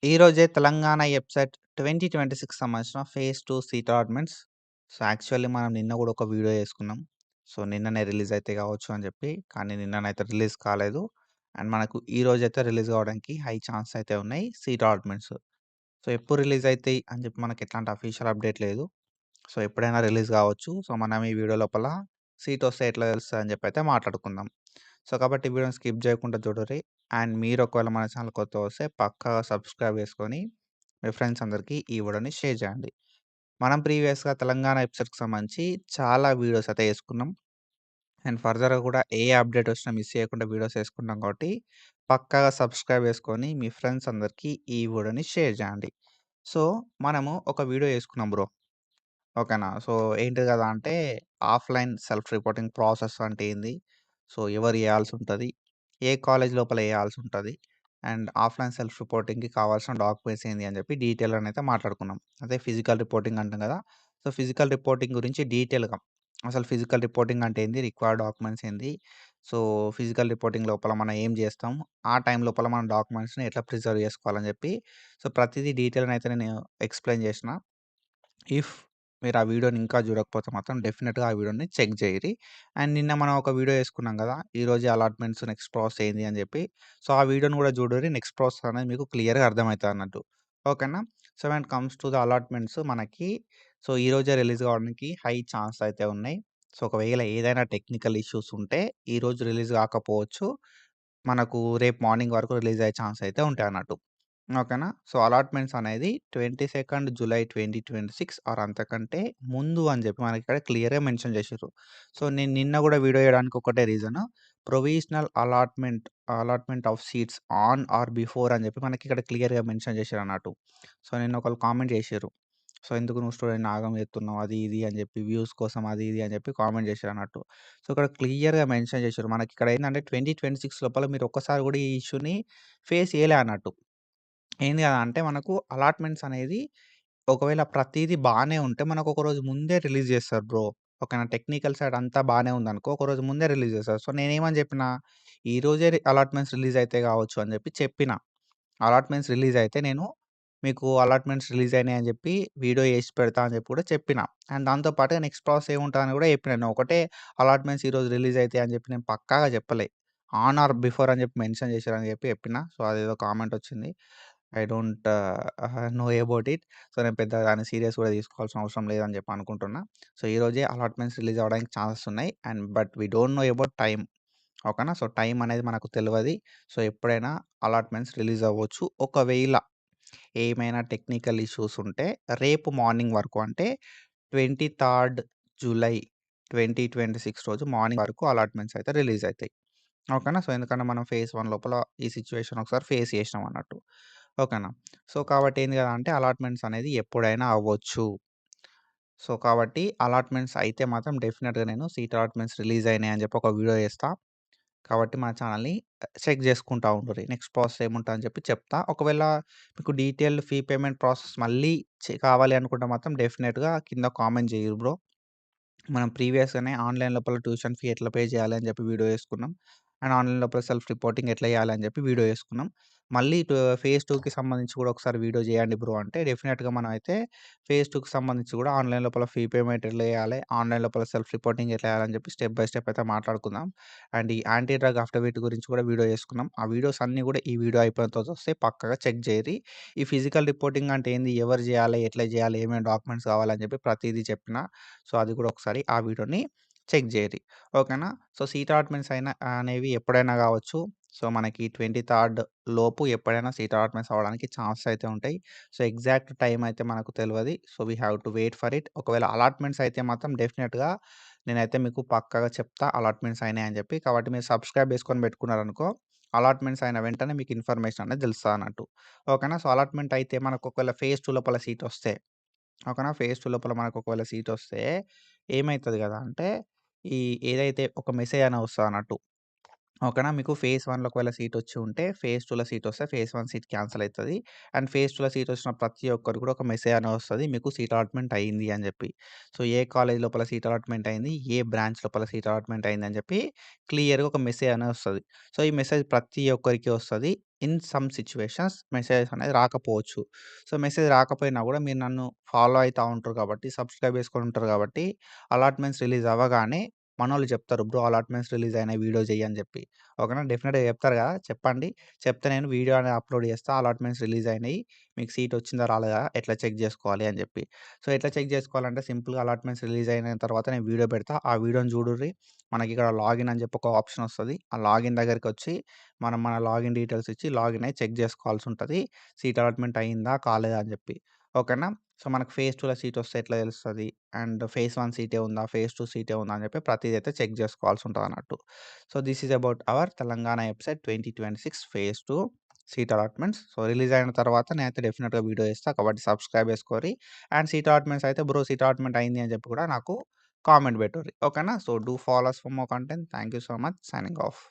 ఈరోజే తెలంగాణ ఎబ్సెట్ 2026 సంబంధించిన phase 2 seat allotments. So, actually మనం నిన్న గూడా ఒక వీడియో చేసుకున్నాం. సో, నిన్ననే రిలీజ్ అయితాయి గావచ్చు అని జెప్పి. కానీ నిన్ననైతే రిలీజ్ కాలేదు. అండ్ మనకు ఈరోజైతే రిలీజ్ అవ్వడానికి హై ఛాన్స్ అయితే ఉన్నాయి సీట్ అలాట్‌మెంట్స్. సో, ఎప్పుడు రిలీజ్ అయితాయి అని జెప్పి మనకి ఎట్లాంటి అఫీషియల్ అప్డేట్ లేదు. సో, ఎప్పుడైనా రిలీజ్ గావచ్చు. సో, మనం ఈ వీడియో లోపల సీట్ వస్తే ఎట్లా తెలుస్తదని జెప్పి అయితే మాట్లాడుకుందాం. సో, కాబట్టి వీడియోని స్కిప్ జేయకుండా చూడుర్రి. అండ్ మీరు ఒకవేళ మన ఛానల్ కొత్తగా వస్తే పక్కాగా సబ్స్క్రైబ్ చేసుకొని, మీ ఫ్రెండ్స్ అందరికీ ఈ వీడియోని షేర్ చేయండి. మనం ప్రీవియస్‌గా తెలంగాణ వెబ్‌సైట్‌కి సంబంధించి చాలా వీడియోస్ అయితే చేసుకున్నాం. అండ్ ఫర్దర్‌గా కూడా ఏ అప్డేట్ వచ్చినా మిస్ చేయకుండా వీడియోస్ చేసుకుంటాం కాబట్టి, పక్కాగా సబ్స్క్రైబ్ చేసుకొని మీ ఫ్రెండ్స్ అందరికీ ఈ వీడియోని షేర్ చేయండి. సో, మనము ఒక వీడియో చేసుకున్నాం బ్రో. ఓకేనా. సో, ఏంటిది గదా అంటే, ఆఫ్‌లైన్ సెల్ఫ్ రిపోర్టింగ్ ప్రాసెస్ అంటే ఏంది? సో, ఎవరు జేయాల్సుంటది? ఏ కాలేజ్ లోపల జేయాల్సుంటది? అండ్ ఆఫ్‌లైన్ సెల్ఫ్ రిపోర్టింగ్‌కి కావాల్సిన డాక్యుమెంట్స్ ఏంది అని జెప్పి డీటెయిల్‌గానైతే మాట్లాడుకున్నాం. అదే ఫిజికల్ రిపోర్టింగ్ అంటాం గదా! సో, ఫిజికల్ రిపోర్టింగ్ గురించి డీటెయిల్‌గా అసలు ఫిజికల్ రిపోర్టింగ్ అంటే ఏంది? రిక్వైర్డ్ డాక్యుమెంట్స్ ఏంది? సో, ఫిజికల్ రిపోర్టింగ్ లోపల మనం ఏం జేస్తాం? ఆ టైం లోపల మన డాక్యుమెంట్స్‌ని ఎట్లా ప్రిజర్వ్ జేసుకోవాలని జెప్పి, సో, ప్రతీదీ డీటెయిల్‌గా అయితే నేను ఎక్స్‌ప్లెయిన్ జేసిన. ఇఫ్ మీరు ఆ వీడియోని ఇంకా చూడకపోతే మాత్రం డెఫినిట్‌గా ఆ వీడియోని చెక్ చేయిరి. అండ్ నిన్న మనం ఒక వీడియో చేసుకున్నాం గదా! ఈరోజు అలాట్‌మెంట్స్ నెక్స్ట్ ప్రాసెస్ ఏంది అని జెప్పి. సో, ఆ వీడియోని గూడా చూడుర్రి. నెక్స్ట్ ప్రాసెస్ అనేది మీకు క్లియర్‌గా అర్థమైతదన్నట్టు. ఓకేనా? So, when it comes to the allotments మనకి సో, ఈరోజే రిలీజ్ కావడానికి హై ఛాన్స్ అయితే ఉన్నాయి. సో, ఒకవేళ ఏదైనా టెక్నికల్ ఇష్యూస్ ఉంటే ఈరోజు రిలీజ్ కాకపోవచ్చు. మనకు రేపు మార్నింగ్ వరకు రిలీజ్ అయ్యే ఛాన్స్ అయితే ఉంటాయన్నట్టు. ఓకేనా. సో, అలాట్‌మెంట్స్ అనేది 22 జులై 2026 ఆర్ అంతకంటే ముందు అని జెప్పి మనకిక్కడ క్లియర్‌గా మెన్షన్ జేషిర్రు. సో, నేను నిన్న గూడా వీడియో జేయడానికి ఒకటే reason. Provisional allotment of seats on are before అని జెప్పి మనకిక్కడ క్లియర్‌గా మెన్షన్ జేషిర్రన్నట్టు. సో, నిన్న ఒకళ్ళు కామెంట్ జేషిర్రు. సో, ఎందుకు నువ్వు స్టూడెంట్‌ని ఆగం జేత్తున్నావు అది ఇది అని జెప్పి వ్యూస్ కోసం అది ఇది అని జెప్పి కామెంట్ జేషిర్రన్నట్టు. సో, ఇక్కడ క్లియర్‌గా మెన్షన్ జేషిర్రు. మనకిక్కడ ఏందంటే 2026 లోపల మీరు ఒక్కసారి గూడా ఈ ఇష్యూని ఫేస్ చేయలే అన్నట్టు. ఏంది కదా అంటే మనకు అలాట్‌మెంట్స్ అనేది ఒకవేళ ప్రతీదీ బానే ఉంటే మనకు ఒక రోజు ముందే రిలీజ్ చేస్తారు బ్రో. ఓకేనా. టెక్నికల్ సైడ్ అంతా బానే ఉందనుకో, ఒక రోజు ముందే రిలీజ్ చేస్తారు. సో, నేనేమని చెప్పినా, ఈ రోజే అలాట్‌మెంట్స్ రిలీజ్ అయితాయి కావచ్చు అని చెప్పి చెప్పిన. అలాట్‌మెంట్స్ రిలీజ్ అయితే నేను మీకు అలాట్‌మెంట్స్ రిలీజ్ అయినాయి అని చెప్పి వీడియో చేసి పెడతా అని చెప్పి కూడా చెప్పిన. అండ్ దాంతో పాటుగా నెక్స్ట్ ప్రాసెస్ ఏముంటదని కూడా చెప్పిన. నేను ఒకటే అలాట్‌మెంట్స్ ఈరోజు రిలీజ్ అయితాయి అని చెప్పి నేను పక్కాగా చెప్పలే. ఆన్ ఆర్ బిఫోర్ అని చెప్పి మెన్షన్ చేశారని చెప్పి చెప్పిన. సో, అదేదో కామెంట్ వచ్చింది. I don't know about it. So, నేను పెద్దగా దాన్ని సీరియస్ కూడా తీసుకోవాల్సిన అవసరం లేదని చెప్పి అనుకుంటున్నా. సో, ఈరోజే అలాట్‌మెంట్స్ రిలీజ్ అవ్వడానికి ఛాన్సెస్ ఉన్నాయి. And but we don't know about time. ఓకేనా. సో, టైమ్ అనేది మనకు తెలవది. సో, ఎప్పుడైనా అలాట్‌మెంట్స్ రిలీజ్ అవ్వచ్చు. ఒకవేళ ఏమైనా టెక్నికల్ ఇష్యూస్ ఉంటే రేపు మార్నింగ్ వరకు అంటే 23 జూలై 2026 రోజు మార్నింగ్ వరకు అలాట్‌మెంట్స్ అయితే రిలీజ్ అయితాయి. ఓకేనా. సో, ఎందుకంటే మనం ఫేజ్ 1 లోపల ఈ సిట్యుయేషన్ ఒకసారి ఫేస్ చేసినాం అన్నట్టు. ఓకేనా. సో, కాబట్టి ఏంది కదా అంటే అలాట్‌మెంట్స్ అనేది ఎప్పుడైనా అవ్వచ్చు. సో, కాబట్టి అలాట్‌మెంట్స్ అయితే మాత్రం డెఫినిట్‌గా నేను సీట్ అలాట్‌మెంట్స్ రిలీజ్ అయినాయి అని చెప్పి ఒక వీడియో చేస్తా. కాబట్టి మన ఛానెల్‌ని చెక్ చేసుకుంటా ఉండుర్రి. నెక్స్ట్ ప్రాసెస్ ఏముంటదని చెప్పి చెప్తా. ఒకవేళ మీకు డీటెయిల్డ్ ఫీ పేమెంట్ ప్రాసెస్ మళ్ళీ కావాలి అనుకుంటే మాత్రం డెఫినిట్‌గా కింద కామెంట్ చేయుర్రి బ్రో. మనం ప్రీవియస్‌గానే ఆన్‌లైన్ లోపల ట్యూషన్ ఫీ ఎట్లా పే చేయాలి అని చెప్పి వీడియో చేసుకున్నాం. అండ్ ఆన్‌లైన్ లోపల సెల్ఫ్ రిపోర్టింగ్ ఎట్లా చేయాలి అని చెప్పి వీడియో చేసుకున్నాం. మళ్ళీ ఫేజ్ 2కి సంబంధించి కూడా ఒకసారి వీడియో చేయండి బ్రో అంటే డెఫినిట్‌గా మనం అయితే ఫేజ్ 2కి సంబంధించి కూడా ఆన్‌లైన్ లోపల ఫీ పేమెంట్ ఎట్లా చేయాలి? ఆన్‌లైన్ లోపల సెల్ఫ్ రిపోర్టింగ్ ఎట్లా చేయాలని చెప్పి స్టెప్ బై స్టెప్ అయితే మాట్లాడుకుందాం. అండ్ ఈ యాంటీ డ్రగ్ అఫిడవిట్ గురించి కూడా వీడియో చేసుకున్నాం. ఆ వీడియోస్ అన్నీ కూడా ఈ వీడియో అయిపోయిన తర్వాత వస్తాయి. పక్కాగా చెక్ చేయిర్రి. ఈ ఫిజికల్ రిపోర్టింగ్ అంటే ఏంది? ఎవరు చేయాలి? ఎట్లా చేయాలి? ఏమేమి డాక్యుమెంట్స్ కావాలని చెప్పి ప్రతీదీ చెప్పిన. సో, అది కూడా ఒకసారి ఆ వీడియోని చెక్ జేయరి. ఓకేనా. సో, సీట్ అలాట్‌మెంట్స్ అనేవి ఎప్పుడైనా గావచ్చు. సో, మనకి 23 లోపు ఎప్పుడైనా సీట్ అలాట్‌మెంట్స్ అవ్వడానికి ఛాన్సెస్ అయితే ఉంటాయి. సో, ఎగ్జాక్ట్ టైమ్ అయితే మనకు తెలవది. So, we have to wait for it. ఒకవేళ అలాట్‌మెంట్స్ అయితే మాత్రం డెఫినిట్‌గా నేనైతే మీకు పక్కాగా చెప్తా అలాట్‌మెంట్స్ అయినాయి అని జెప్పి. కాబట్టి మీరు సబ్స్క్రైబ్ చేసుకొని పెట్టుకున్నారనుకో, అలాట్‌మెంట్స్ అయిన వెంటనే మీకు ఇన్ఫర్మేషన్ అనేది తెలుస్తదన్నట్టు. ఓకేనా. సో, అలాట్‌మెంట్ అయితే మనకు ఒకవేళ ఫేజ్ 2 లోపల సీట్ వస్తే ఓకేనా. ఫేజ్ 2 లోపల మనకు ఒకవేళ సీటొస్తే ఏమైతది గదా అంటే, ఈ ఏదైతే ఒక మెసేజ్ అనేది వస్తదన్నట్టు. ఓకేనా. మీకు ఫేజ్ 1లో ఒకవేళ సీటొచ్చి ఉంటే, ఫేజ్ 2లో సీటొస్తే ఫేజ్ 1 సీట్ క్యాన్సెల్ అయితది. అండ్ ఫేజ్ 2లో సీటొచ్చిన ప్రతి ఒక్కరికి కూడా ఒక మెసేజ్ అనేది వస్తది. మీకు సీట్ అలాట్‌మెంట్ అయింది అని జెప్పి. సో, ఏ కాలేజ్ లోపల సీట్ అలాట్‌మెంట్ అయింది, ఏ బ్రాంచ్ లోపల సీట్ అలాట్‌మెంట్ అయిందని జెప్పి క్లియర్‌గా ఒక మెసేజ్ అనేది వస్తది. సో, ఈ మెసేజ్ ప్రతి ఒక్కరికి వస్తది. ఇన్ సమ్ సిట్యుయేషన్స్ మెసేజెస్ అనేది రాకపోవచ్చు. సో, మెసేజ్ రాకపోయినా గూడా మీరు నన్ను ఫాలో అయితా ఉంటారు కాబట్టి, సబ్‌స్క్రైబ్ చేసుకొని ఉంటారు కాబట్టి, అలాట్‌మెంట్స్ రిలీజ్ అవ్వగానే మనోళ్ళు చెప్తారు. బ్రో అలాట్‌మెంట్స్ రిలీజ్ అయినాయి వీడియో చెయ్యి అని జెప్పి. ఓకేనా. డెఫినిట్‌గా చెప్తారు గదా! చెప్పండి. చెప్తే నేను వీడియో అనేది అప్‌లోడ్ చేస్తా. అలాట్‌మెంట్స్ రిలీజ్ అయినాయి. మీకు సీట్ వచ్చిందా రాలేదా ఎట్లా చెక్ జేసుకోవాలి అని జెప్పి. సో, ఎట్లా చెక్ జేసుకోవాలంటే సింపుల్‌గా అలాట్‌మెంట్స్ రిలీజ్ అయిన తర్వాత నేను వీడియో పెడతా. ఆ వీడియోని చూడుర్రి. మనకిక్కడ లాగిన్ అని చెప్పి ఒక ఆప్షన్ వస్తది. ఆ లాగిన్ దగ్గరికొచ్చి మనం మన లాగిన్ డీటెయిల్స్ ఇచ్చి లాగిన్ అయ్యి చెక్ జేసుకోవాల్సుంటది. సీట్ అలాట్‌మెంట్ అయిందా? కాలేదా? అని జెప్పి. ఓకేనా. సో, మనకు ఫేజ్ 2లో సీట్ వస్తే ఎట్లా తెలుస్తది? అండ్ ఫేజ్ 1 సీటే ఉందా? ఫేజ్ 2 సీటే ఉందా? అని చెప్పి ప్రతీదైతే చెక్ జేసుకోవాల్సుంటదన్నట్టు. So, this is about our Telangana website 2026 phase 2 seat allotments. So, release అయిన తర్వాత నేనైతే డెఫినిట్‌గా వీడియో చేస్తా. కాబట్టి సబ్‌స్క్రైబ్ చేసుకోర్రి. అండ్ సీట్ అలాట్‌మెంట్స్ అయితే బ్రో సీట్ అలాట్‌మెంట్ అయింది అని చెప్పి కూడా నాకు కామెంట్ పెట్టుర్రి. ఓకేనా. So, do follow us for more content. Thank you so much. Signing of.